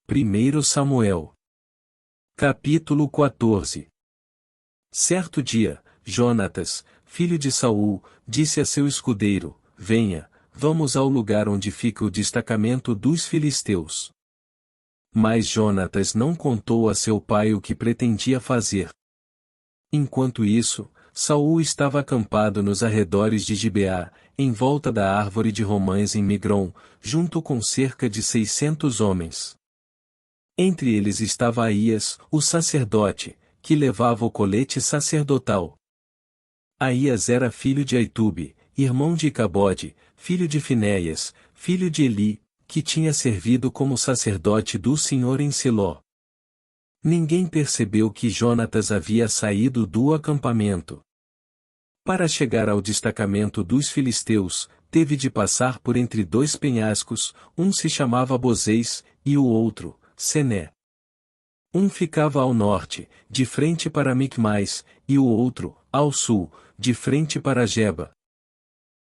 1 Samuel. Capítulo 14. Certo dia, Jonatas, filho de Saul, disse a seu escudeiro: Venha, vamos ao lugar onde fica o destacamento dos filisteus. Mas Jonatas não contou a seu pai o que pretendia fazer. Enquanto isso, Saul estava acampado nos arredores de Gibeá, em volta da árvore de romãs em Migron, junto com cerca de 600 homens. Entre eles estava Aías, o sacerdote, que levava o colete sacerdotal. Aías era filho de Aitube, irmão de Icabode, filho de Finéias, filho de Eli, que tinha servido como sacerdote do Senhor em Siló. Ninguém percebeu que Jonatas havia saído do acampamento. Para chegar ao destacamento dos filisteus, teve de passar por entre dois penhascos, um se chamava Bozês, e o outro, Sené. Um ficava ao norte, de frente para Micmais, e o outro, ao sul, de frente para Geba.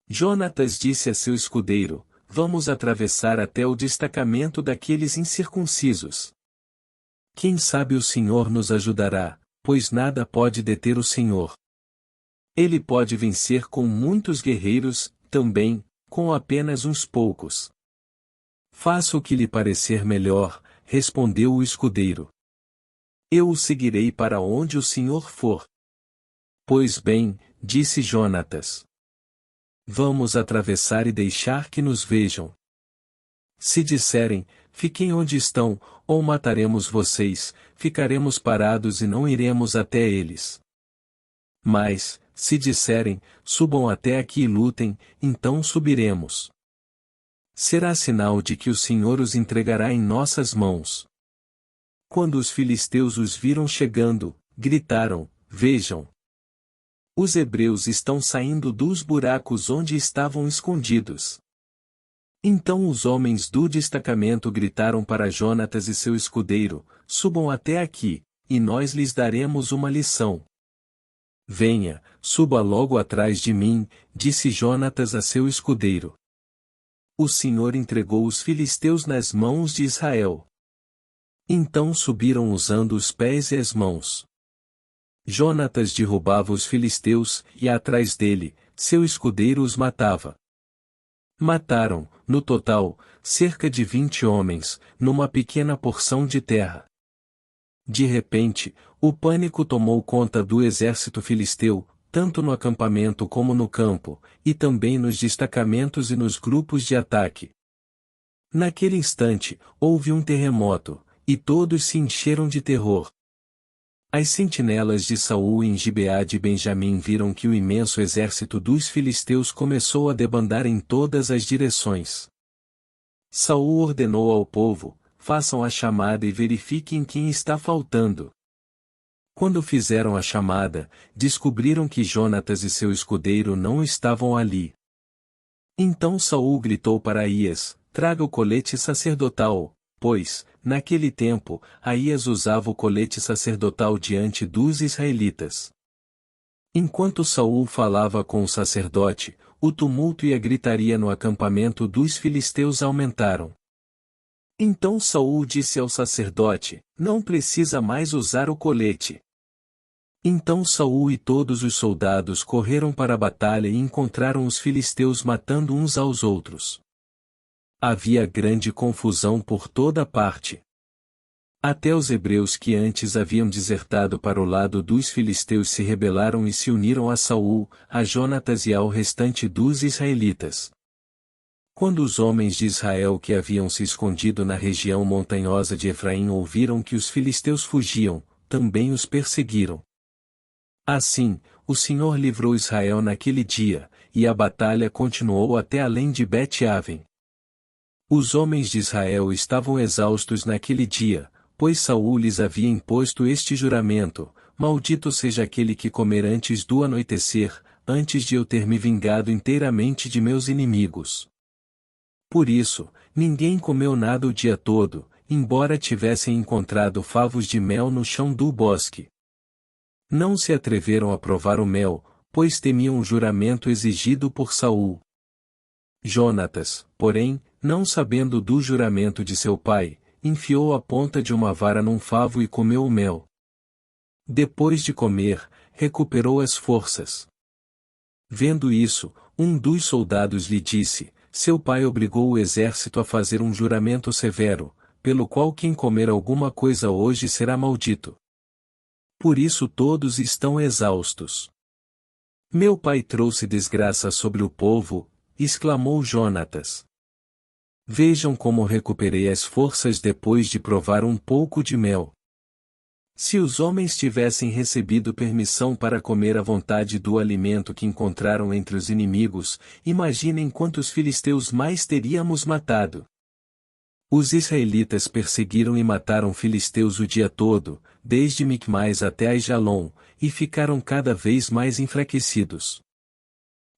Jonatas disse a seu escudeiro: Vamos atravessar até o destacamento daqueles incircuncisos. Quem sabe o Senhor nos ajudará, pois nada pode deter o Senhor. Ele pode vencer com muitos guerreiros, também, com apenas uns poucos. Faça o que lhe parecer melhor, respondeu o escudeiro. Eu o seguirei para onde o Senhor for. Pois bem, disse Jonatas. Vamos atravessar e deixar que nos vejam. Se disserem, fiquem onde estão, ou mataremos vocês, ficaremos parados e não iremos até eles. Mas, se disserem, subam até aqui e lutem, então subiremos. Será sinal de que o Senhor os entregará em nossas mãos. Quando os filisteus os viram chegando, gritaram: Vejam! Os hebreus estão saindo dos buracos onde estavam escondidos. Então os homens do destacamento gritaram para Jonatas e seu escudeiro: Subam até aqui, e nós lhes daremos uma lição. Venha, suba logo atrás de mim, disse Jonatas a seu escudeiro. O Senhor entregou os filisteus nas mãos de Israel. Então subiram usando os pés e as mãos. Jonatas derrubava os filisteus, e atrás dele, seu escudeiro os matava. Mataram, no total, cerca de 20 homens, numa pequena porção de terra. De repente, o pânico tomou conta do exército filisteu, tanto no acampamento como no campo, e também nos destacamentos e nos grupos de ataque. Naquele instante, houve um terremoto, e todos se encheram de terror. As sentinelas de Saul em Gibeá de Benjamim viram que o imenso exército dos filisteus começou a debandar em todas as direções. Saul ordenou ao povo: façam a chamada e verifiquem quem está faltando. Quando fizeram a chamada, descobriram que Jonatas e seu escudeiro não estavam ali. Então Saul gritou para Aías: traga o colete sacerdotal, pois, naquele tempo, Aías usava o colete sacerdotal diante dos israelitas. Enquanto Saul falava com o sacerdote, o tumulto e a gritaria no acampamento dos filisteus aumentaram. Então Saul disse ao sacerdote: não precisa mais usar o colete. Então Saul e todos os soldados correram para a batalha e encontraram os filisteus matando uns aos outros. Havia grande confusão por toda parte. Até os hebreus que antes haviam desertado para o lado dos filisteus se rebelaram e se uniram a Saul, a Jonatas e ao restante dos israelitas. Quando os homens de Israel que haviam se escondido na região montanhosa de Efraim ouviram que os filisteus fugiam, também os perseguiram. Assim, o Senhor livrou Israel naquele dia, e a batalha continuou até além de Bet-Aven. Os homens de Israel estavam exaustos naquele dia, pois Saul lhes havia imposto este juramento: maldito seja aquele que comer antes do anoitecer, antes de eu ter me vingado inteiramente de meus inimigos. Por isso, ninguém comeu nada o dia todo, embora tivessem encontrado favos de mel no chão do bosque. Não se atreveram a provar o mel, pois temiam o juramento exigido por Saul. Jonatas, porém, não sabendo do juramento de seu pai, enfiou a ponta de uma vara num favo e comeu o mel. Depois de comer, recuperou as forças. Vendo isso, um dos soldados lhe disse: seu pai obrigou o exército a fazer um juramento severo, pelo qual quem comer alguma coisa hoje será maldito. Por isso todos estão exaustos. Meu pai trouxe desgraça sobre o povo, exclamou Jonatas. Vejam como recuperei as forças depois de provar um pouco de mel. Se os homens tivessem recebido permissão para comer à vontade do alimento que encontraram entre os inimigos, imaginem quantos filisteus mais teríamos matado. Os israelitas perseguiram e mataram filisteus o dia todo, desde Micmais até Aijalon, e ficaram cada vez mais enfraquecidos.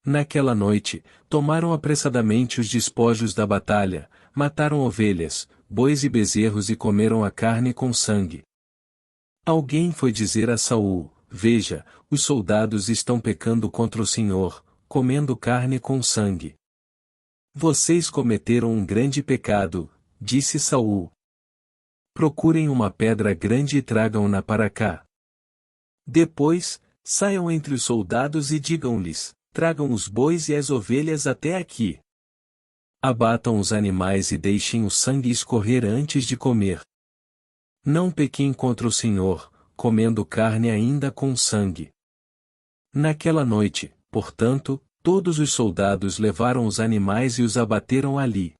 Naquela noite, tomaram apressadamente os despojos da batalha, mataram ovelhas, bois e bezerros e comeram a carne com sangue. Alguém foi dizer a Saul: veja, os soldados estão pecando contra o Senhor, comendo carne com sangue. Vocês cometeram um grande pecado, disse Saul. Procurem uma pedra grande e tragam-na para cá. Depois, saiam entre os soldados e digam-lhes: tragam os bois e as ovelhas até aqui. Abatam os animais e deixem o sangue escorrer antes de comer. Não pequem contra o Senhor, comendo carne ainda com sangue. Naquela noite, portanto, todos os soldados levaram os animais e os abateram ali.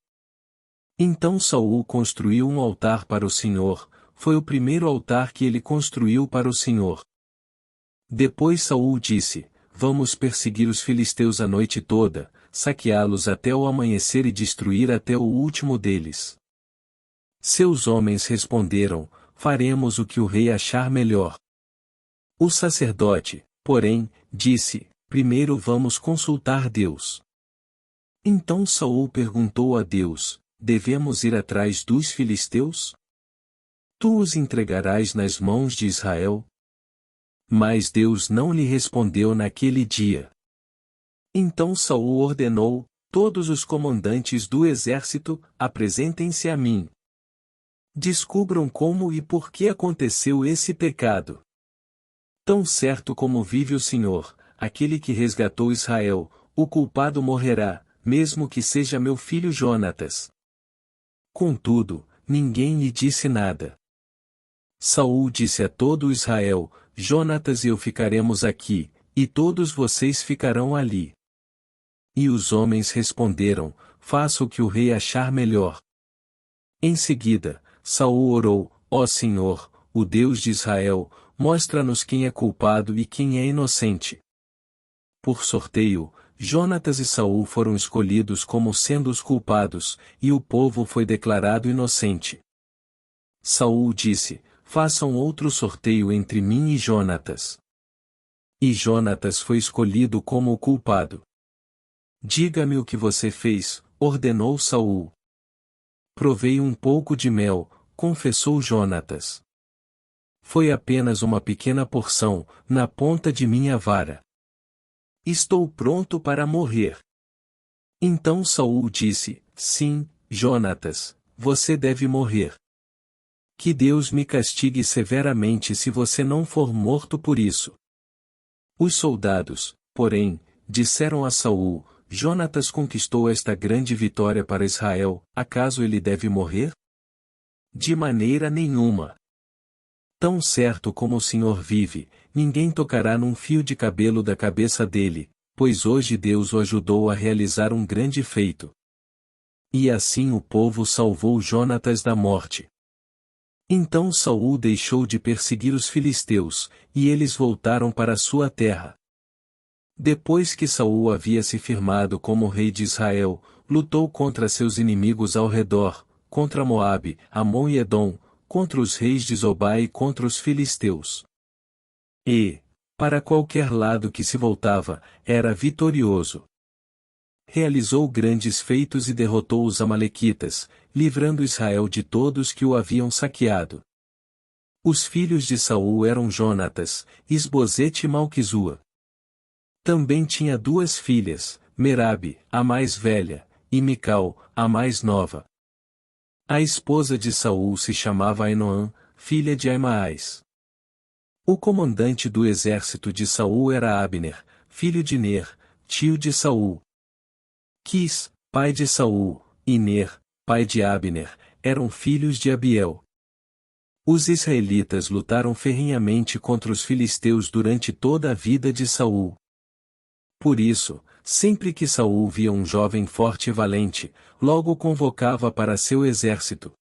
Então Saul construiu um altar para o Senhor, foi o primeiro altar que ele construiu para o Senhor. Depois Saul disse: vamos perseguir os filisteus a noite toda, saqueá-los até o amanhecer e destruir até o último deles. Seus homens responderam: faremos o que o rei achar melhor. O sacerdote, porém, disse: primeiro vamos consultar Deus. Então Saul perguntou a Deus: devemos ir atrás dos filisteus? Tu os entregarás nas mãos de Israel? Mas Deus não lhe respondeu naquele dia. Então Saul ordenou: todos os comandantes do exército, apresentem-se a mim. Descubram como e por que aconteceu esse pecado. Tão certo como vive o Senhor, aquele que resgatou Israel, o culpado morrerá, mesmo que seja meu filho Jonatas. Contudo, ninguém lhe disse nada. Saul disse a todo Israel: Jonatas e eu ficaremos aqui, e todos vocês ficarão ali. E os homens responderam: faça o que o rei achar melhor. Em seguida, Saul orou: ó Senhor, o Deus de Israel, mostra-nos quem é culpado e quem é inocente. Por sorteio, Jonatas e Saul foram escolhidos como sendo os culpados, e o povo foi declarado inocente. Saul disse: façam outro sorteio entre mim e Jonatas. E Jonatas foi escolhido como o culpado. Diga-me o que você fez, ordenou Saul. Provei um pouco de mel, confessou Jonatas. Foi apenas uma pequena porção, na ponta de minha vara. Estou pronto para morrer. Então Saul disse: sim, Jonatas, você deve morrer. Que Deus me castigue severamente se você não for morto por isso. Os soldados, porém, disseram a Saul: Jonatas conquistou esta grande vitória para Israel, acaso ele deve morrer? De maneira nenhuma. Tão certo como o Senhor vive, ninguém tocará num fio de cabelo da cabeça dele, pois hoje Deus o ajudou a realizar um grande feito. E assim o povo salvou Jonatas da morte. Então Saul deixou de perseguir os filisteus, e eles voltaram para sua terra. Depois que Saul havia se firmado como rei de Israel, lutou contra seus inimigos ao redor, contra Moabe, Amon e Edom, contra os reis de Zobá e contra os filisteus. E, para qualquer lado que se voltava, era vitorioso. Realizou grandes feitos e derrotou os amalequitas, livrando Israel de todos que o haviam saqueado. Os filhos de Saul eram Jonatas, Isbosete e Malquizua. Também tinha duas filhas, Merabe, a mais velha, e Mical, a mais nova. A esposa de Saul se chamava Ainoã, filha de Aimaas. O comandante do exército de Saul era Abner, filho de Ner, tio de Saul. Quis, pai de Saul, e Ner, pai de Abner, eram filhos de Abiel. Os israelitas lutaram ferrenhamente contra os filisteus durante toda a vida de Saul. Por isso, sempre que Saul via um jovem forte e valente, logo o convocava para seu exército.